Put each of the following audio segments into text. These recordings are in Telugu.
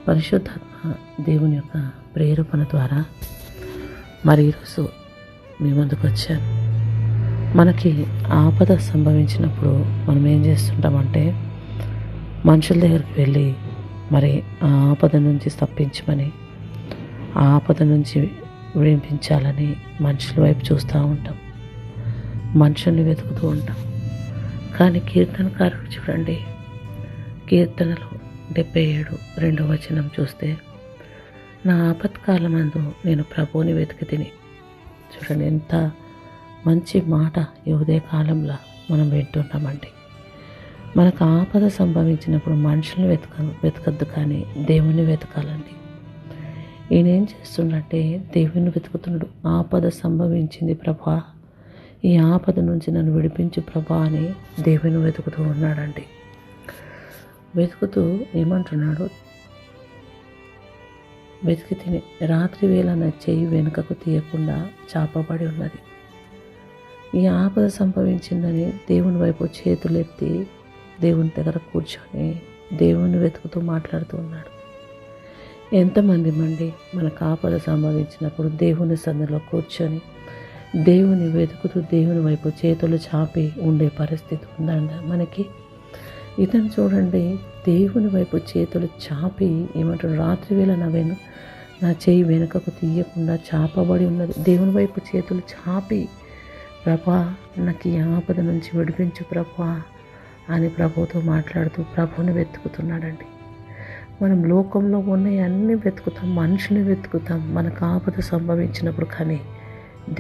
పరిశుద్ధాత్మ దేవుని యొక్క ప్రేరేపణ ద్వారా మరి ఈరోజు మీ ముందుకు వచ్చాను. మనకి ఆపద సంభవించినప్పుడు మనం ఏం చేస్తుంటామంటే మనుషుల దగ్గరికి వెళ్ళి మరి ఆ ఆపద నుంచి తప్పించమని, ఆ ఆపద నుంచి విడిపించాలని మనుషుల వైపు చూస్తూ ఉంటాం, మనుషుల్ని వెతుకుతూ ఉంటాం. కానీ కీర్తనకారుడు చూడండి, కీర్తనలు 77:2 చూస్తే, నా ఆపత్కాలమందు నేను ప్రభువుని వెతికి తిని. చూడండి ఎంత మంచి మాట ఈ ఉదయ కాలంలో మనం వింటున్నామండి. మనకు ఆపద సంభవించినప్పుడు మనుషుల్ని వెతకద్దు, కానీ దేవుని వెతకాలండి. ఈయన ఏం చేస్తుండంటే దేవుని వెతుకుతున్నాడు. ఆపద సంభవించింది ప్రభా, ఈ ఆపద నుంచి నన్ను విడిపించు ప్రభా అని దేవుని వెతుకుతూ ఉన్నాడండి. వెతుకుతూ ఏమంటున్నాడు, వెతికి తిని రాత్రి వేళ నా చెయ్యి వెనుకకు తీయకుండా చాపబడి ఉన్నది. ఈ ఆపద సంభవించిందని దేవుని వైపు చేతులెత్తి దేవుని దగ్గర కూర్చొని దేవుని వెతుకుతూ మాట్లాడుతూ ఉన్నాడు. ఎంతమంది మనకు ఆపద సంభవించినప్పుడు దేవుని సన్నిధిలో కూర్చొని దేవుని వెతుకుతూ దేవుని వైపు చేతులు చాపి ఉండే పరిస్థితి ఉందండి మనకి. ఇతను చూడండి, దేవుని వైపు చేతులు చాపి ఏమంటాడు, రాత్రి వేళ నా చేయి వెనుకకు తీయకుండా చాపబడి ఉన్నది. దేవుని వైపు చేతులు చాపి ప్రభా నాకు ఈ ఆపద నుంచి విడిపించు ప్రభా అని ప్రభుతో మాట్లాడుతూ ప్రభుని వెతుకుతున్నాడండి. మనం లోకంలో ఉన్నాయి అన్నీ వెతుకుతాం, మనుషుని వెతుకుతాం మనకు ఆపద సంభవించినప్పుడు, కానీ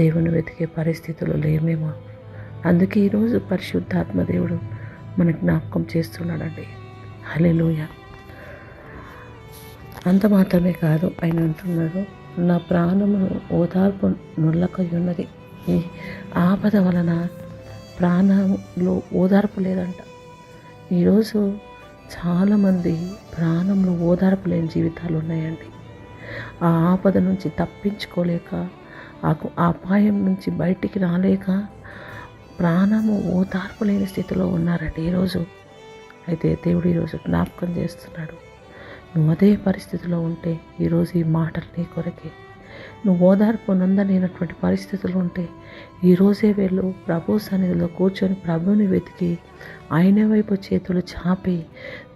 దేవుని వెతికే పరిస్థితులు లేమేమో. అందుకే ఈరోజు పరిశుద్ధాత్మ దేవుడు మనకు జ్ఞాపకం చేస్తున్నాడండి. హల్లెలూయా. అంత మాత్రమే కాదు, ఆయన అంటున్నాడు, నా ప్రాణమును ఓదార్పు నుల్లకై ఉన్నది. ఈ ఆపద వలన ప్రాణంలో ఓదార్పు లేదంట. ఈరోజు చాలామంది ప్రాణంలో ఓదార్పు లేని జీవితాలు ఉన్నాయండి. ఆ ఆపద నుంచి తప్పించుకోలేక, ఆ అపాయం నుంచి బయటికి రాలేక ప్రాణము ఓదార్పు లేని స్థితిలో ఉన్నారండి ఈరోజు. అయితే దేవుడు ఈరోజు జ్ఞాపకం చేస్తున్నాడు, నువ్వు అదే పరిస్థితిలో ఉంటే ఈరోజు ఈ మాటలు నీ కొరకే. నువ్వు ఓదార్పు నందలేనటువంటి పరిస్థితులు ఉంటే ఈరోజే వెళ్ళు ప్రభు సన్నిధిలో కూర్చొని ప్రభుని వెతికి ఆయన వైపు చేతులు చాపి,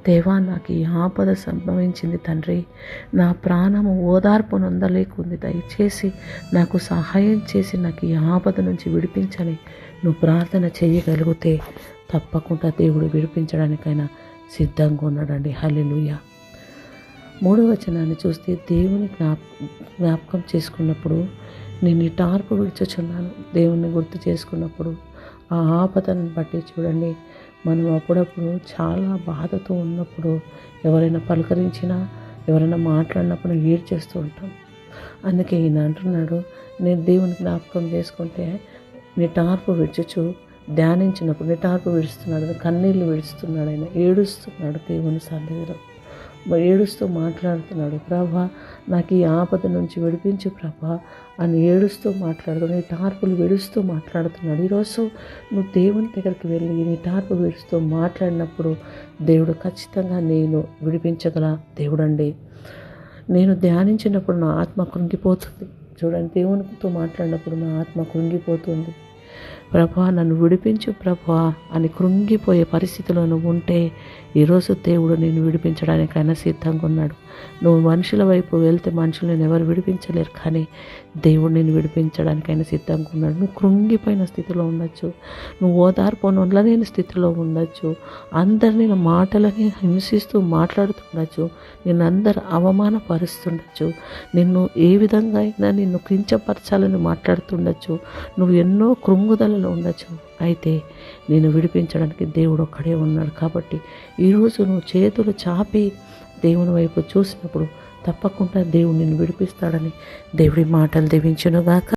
దేవా నాకు ఈ ఆపద సంభవించింది తండ్రి, నా ప్రాణము ఓదార్పు నొందలేకుంది, దయచేసి నాకు సహాయం చేసి నాకు ఈ ఆపద నుంచి విడిపించని నువ్వు ప్రార్థన చేయగలిగితే తప్పకుండా దేవుడు విడిపించడానికైనా సిద్ధంగా ఉన్నాడండి. హల్లెలూయా. 3వ వచనాన్ని చూస్తే, దేవుని జ్ఞాపకం చేసుకున్నప్పుడు నేను ఈ టార్పు విడిచుచున్నాను. దేవుణ్ణి గుర్తు చేసుకున్నప్పుడు ఆ ఆపదను బట్టి చూడండి, మనం అప్పుడప్పుడు చాలా బాధతో ఉన్నప్పుడు ఎవరైనా పలకరించినా, ఎవరైనా మాట్లాడినప్పుడు ఏడ్చేస్తూ ఉంటాం. అందుకే ఈయన అంటున్నాడు, నేను దేవుని జ్ఞాపకం చేసుకుంటే నిటార్పు విడుచుచు ధ్యానించినప్పుడు, నిటార్పు విడుస్తున్నాడు, కన్నీళ్ళు విడుస్తున్నాడు, ఆయన ఏడుస్తున్నాడు దేవుని సన్నిధిలో, ఏడుస్తూ మాట్లాడుతున్నాడు, ప్రభా నాకు ఈ ఆపద నుంచి విడిపించు ప్రభా అని ఏడుస్తూ మాట్లాడుతున్నాడు, నీ టార్పులు విడుస్తూ మాట్లాడుతున్నాడు. ఈరోజు నువ్వు దేవుని దగ్గరికి వెళ్ళి నీ టార్పు విడుస్తూ మాట్లాడినప్పుడు దేవుడు ఖచ్చితంగా నేను విడిపించగల దేవుడండి. నేను ధ్యానించినప్పుడు నా ఆత్మ కృంగిపోతుంది. చూడండి, దేవునితో మాట్లాడినప్పుడు నా ఆత్మ కృంగిపోతుంది. ప్రభా నన్ను విడిపించు ప్రభా అని కృంగిపోయే పరిస్థితిలో నువ్వు ఉంటే ఈరోజు దేవుడు నేను విడిపించడానికైనా సిద్ధంగా ఉన్నాడు. నువ్వు మనుషుల వైపు వెళ్తే మనుషులు నేను ఎవరు విడిపించలేరు, కానీ దేవుడు నేను విడిపించడానికైనా సిద్ధంగా ఉన్నాడు. నువ్వు కృంగిపోయిన స్థితిలో ఉండొచ్చు, నువ్వు ఓదార్పు నొందలేని స్థితిలో ఉండొచ్చు, అందరినీ మాటలని హింసిస్తూ మాట్లాడుతుండొచ్చు, నిన్ను అందరు అవమానపరుస్తుండొచ్చు, నిన్ను ఏ విధంగా అయినా నిన్ను కించపరచాలని మాట్లాడుతుండొచ్చు, నువ్వు ఎన్నో కృంగుదలలో ఉండొచ్చు. అయితే నేను విడిపించడానికి దేవుడు ఒక్కడే ఉన్నాడు. కాబట్టి ఈరోజు నువ్వు చేతులు చాపి దేవుని వైపు చూసినప్పుడు తప్పకుండా దేవుడు నిన్ను విడిపిస్తాడని దేవుడి మాటలు దీవించునుగాక.